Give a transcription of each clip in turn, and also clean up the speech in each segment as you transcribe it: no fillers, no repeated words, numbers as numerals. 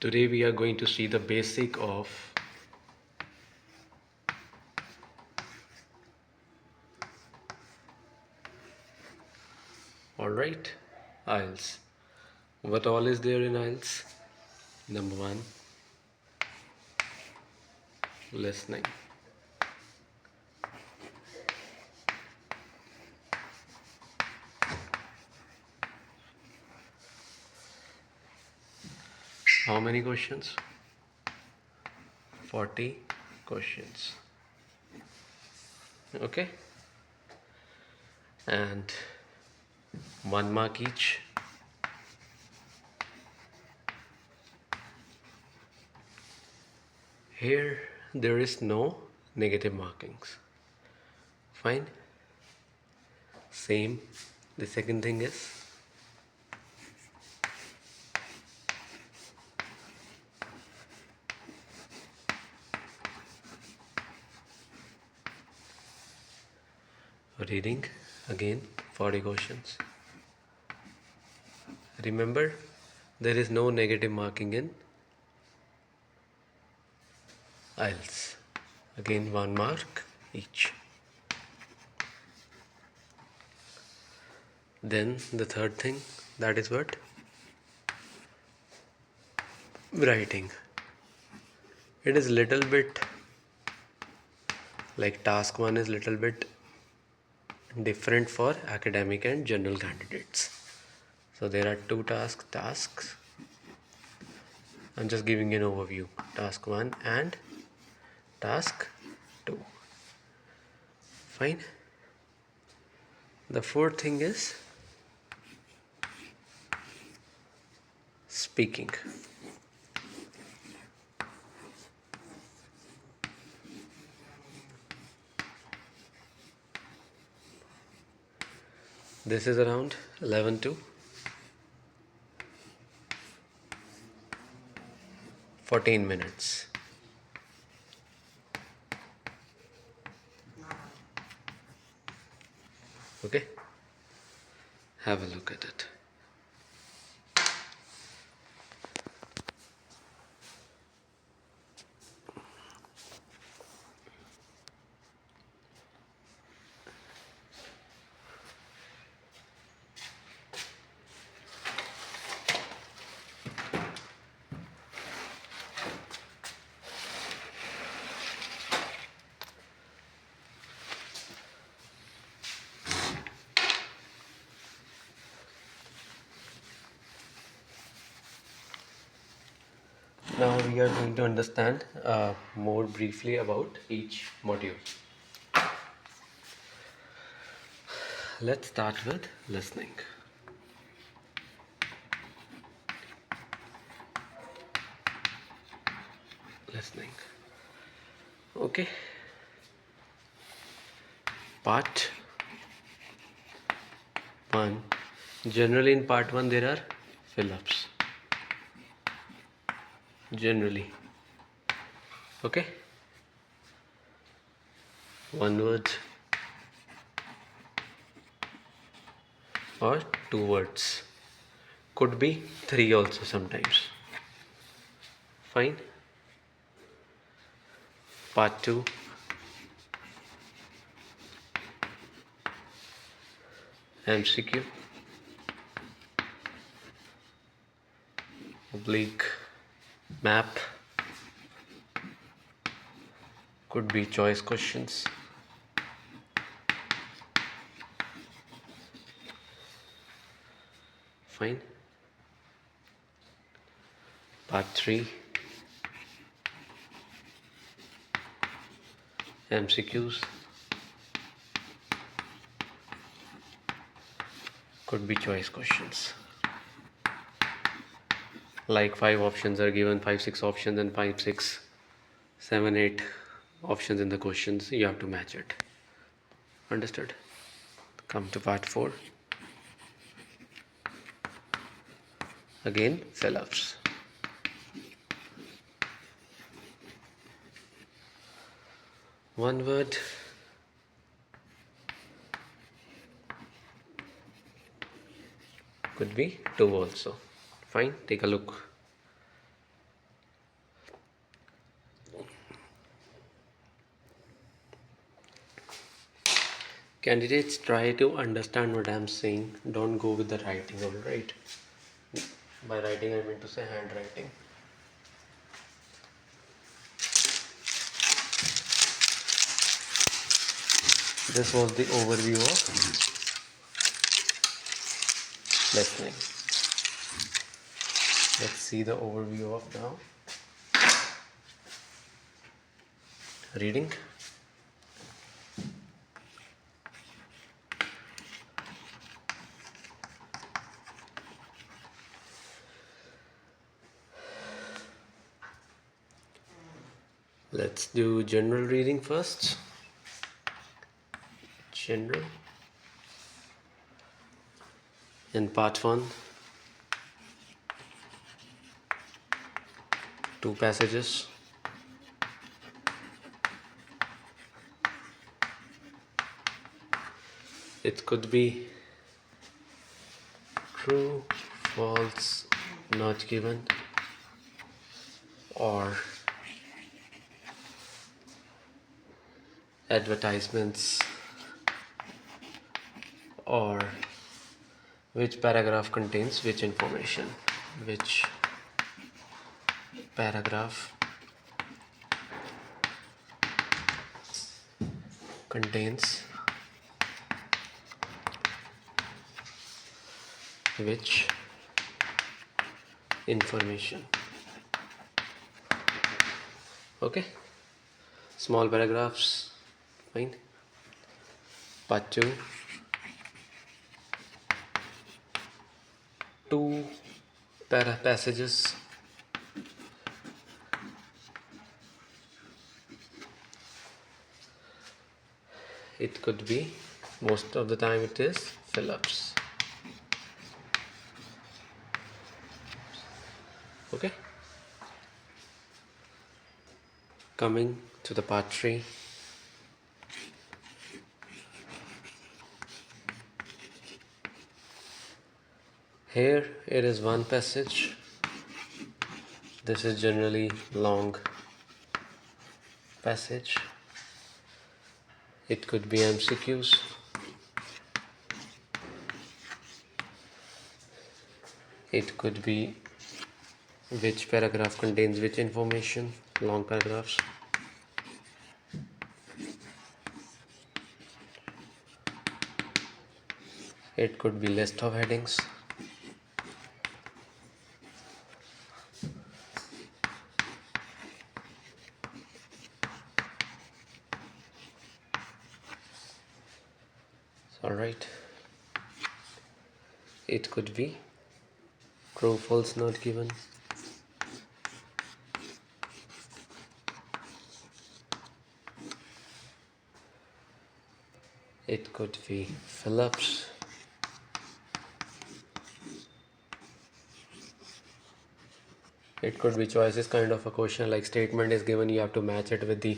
Today we are going to see the basic of alright, Ielts. What all is there in Ielts? Number one, listening. How many questions? 40 questions. Okay, and 1 mark each. Here there is no negative markings. Fine. Same. The second thing is reading, again 40 questions. Remember, there is no negative marking in Ielts. Again 1 mark each. Then the third thing, that is what? Writing. It is little bit like task 1 is little bit different for academic and general candidates. So there are two tasks. I'm just giving you an overview. Task 1 and task 2. Fine. The fourth thing is speaking. This is around 11 to 14 minutes. Okay, have a look at it. Now we are going to understand more briefly about each module. Let's start with listening. Listening. Okay. Part 1. Generally in part 1 there are fill-ups. Generally. Okay. 1 word or 2 words. Could be 3 also sometimes. Fine. Part 2. MCQ. Oblique map. Could be choice questions. Fine. Part 3. MCQs. Could be choice questions. Like 5 options are given, 5, 6 options, and 5, 6, 7, 8 options in the questions. You have to match it. Understood? Come to part 4. Again, fill-ups. One word. Could be 2 also. Fine, take a look. Candidates, try to understand what I'm saying. Don't go with the writing, alright? By writing, I mean to say handwriting. This was the overview of listening. Let's see the overview of now reading. Let's do general reading first. General. In part 1, 2 passages. It could be true, false, not given, or advertisements, or which paragraph contains which information, which paragraph contains which information. Okay, small paragraphs, fine. Part 2, 2 passages. It could be, most of the time it is fill-ups. Okay, coming to the part 3. Here it is one passage. This is generally long passage. It could be MCQs. It could be which paragraph contains which information, long paragraphs. It could be list of headings. Alright. It could be true, false, not given. It could be fill-ups. It could be choices, kind of a question, like statement is given, you have to match it with the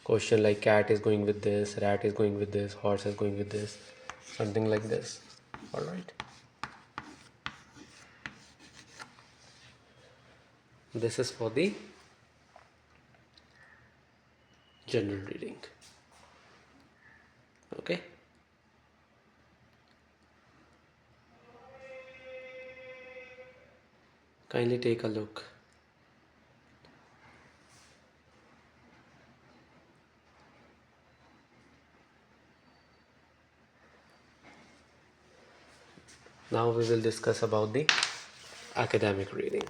question, like cat is going with this, rat is going with this, horse is going with this, something like this. Alright. This is for the general reading. Okay. Kindly take a look. Now we will discuss about the academic reading.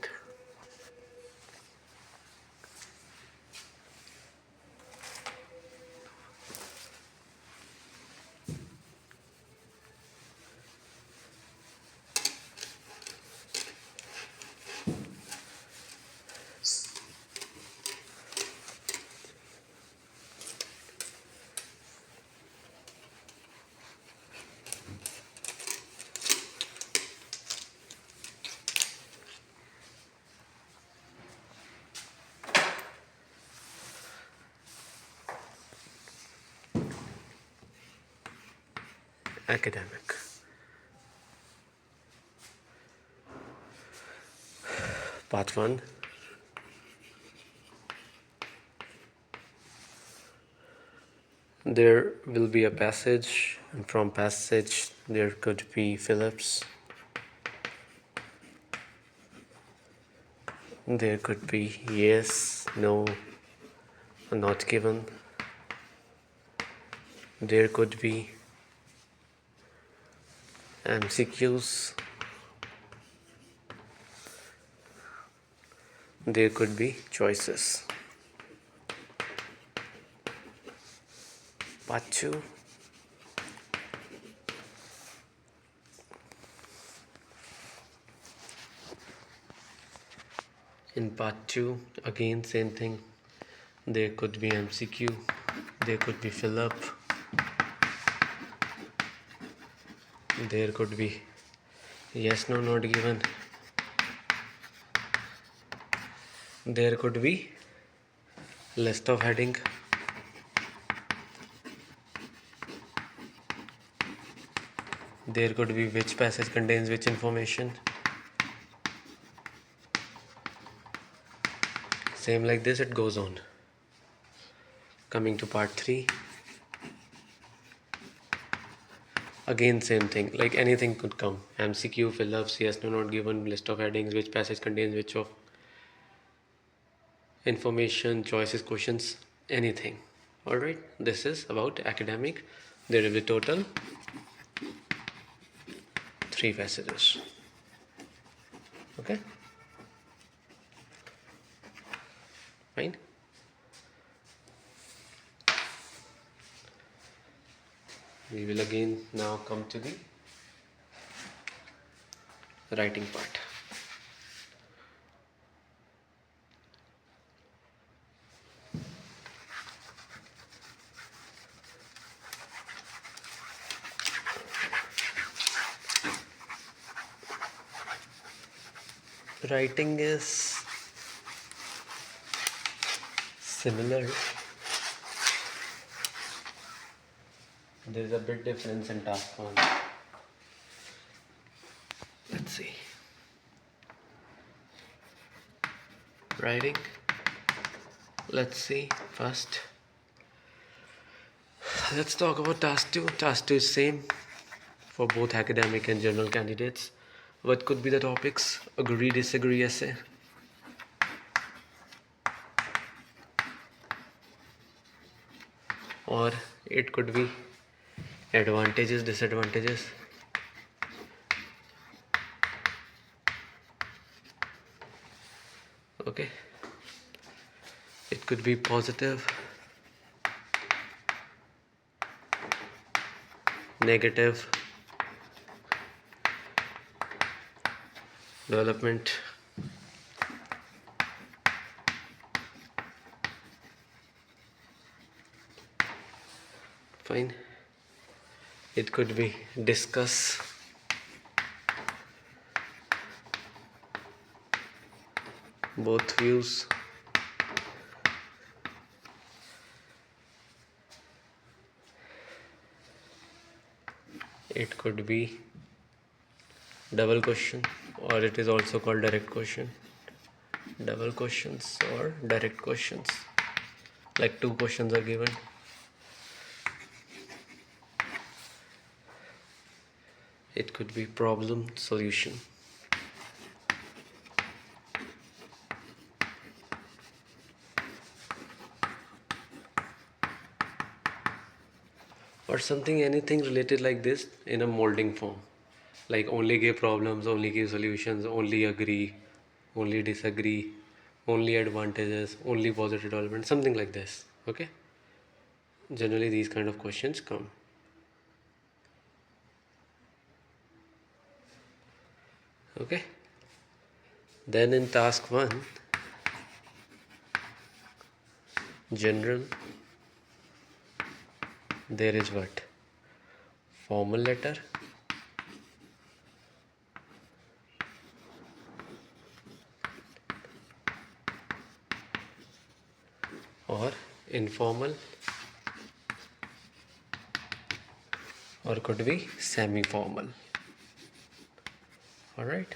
Academic. Part 1. There will be a passage And from passage, there could be Phillips. There could be yes, no, not given. There could be MCQs. There could be choices. Part 2. In part 2, again same thing. There could be MCQ. There could be fill up. There could be yes, no, not given. There could be list of heading. There could be which passage contains which information. Same like this it goes on. Coming to part 3. Again same thing, like anything could come. MCQ, fill-ups, yes, no, not given, list of headings, which passage contains which of information, choices, questions, anything. Alright, this is about academic. There will be total 3 passages. Okay, fine. We will again now come to the writing part. Writing is similar. There is a bit difference in task 1. Let's see. Writing. Let's see first. Let's talk about task 2. Task 2 is same for both academic and general candidates. What could be the topics? Agree, disagree, essay. Or it could be advantages, disadvantages. Okay. It could be positive, negative, development, fine. It could be discuss, both views, it could be double question, or it is also called direct question. Double questions or direct questions, like 2 questions are given. It could be problem solution. Or something, anything related like this in a molding form, like only give problems, only give solutions, only agree, only disagree, only advantages, only positive development, something like this. Okay, generally these kind of questions come. Okay, then in task 1, general, there is what? Formal letter, or informal, or could be semi-formal. Alright,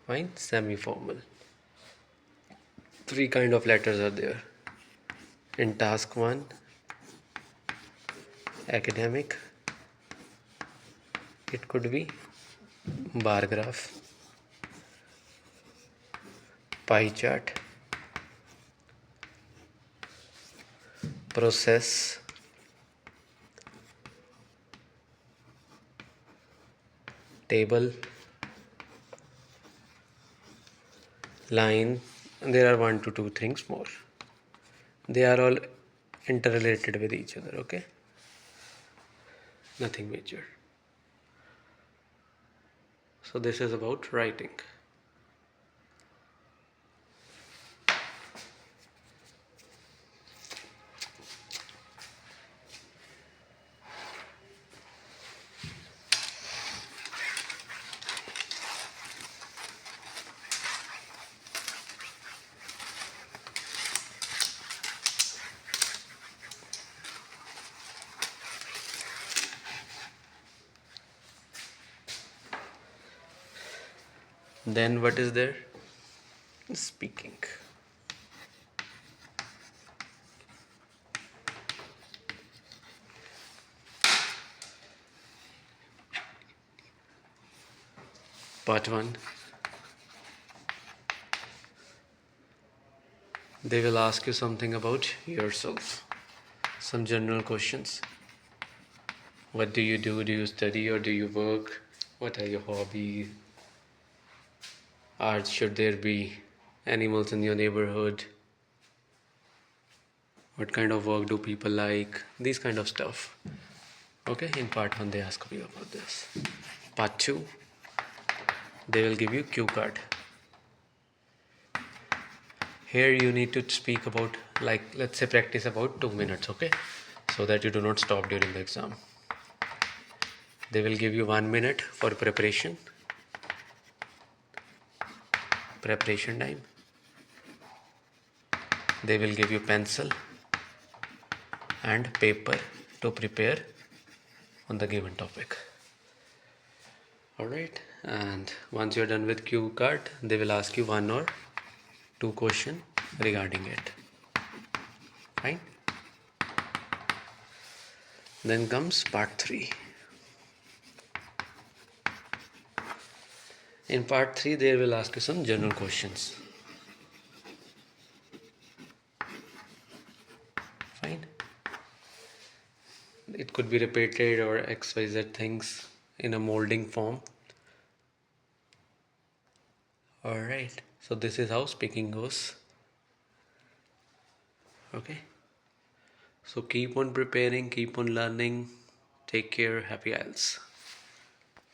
fine, semi-formal. 3 kind of letters are there in task 1: academic, It could be bar graph, pie chart, process, table, line, and there are 1 to 2 things more. They are all interrelated with each other, okay? Nothing major. So this is about writing. Then what is there? Speaking. Part 1. They will ask you something about yourself. Some general questions. What do you do? Do you study or do you work? What are your hobbies? Should there be animals in your neighborhood? What kind of work do people like? These kind of stuff. Okay, in part 1 they ask you about this. Part 2, they will give you cue card. Here you need to speak about, like, let's say practice about 2 minutes, okay? So that you do not stop during the exam. They will give you 1 minute for preparation time. They will give you pencil and paper to prepare on the given topic. Alright, and once you're done with cue card, they will ask you 1 or 2 questions regarding it. Fine. Then comes part 3. In part 3 they will ask you some general questions. Fine. It could be repeated or XYZ things in a molding form. Alright, so this is how speaking goes. Okay. So keep on preparing, keep on learning. Take care. Happy Ielts.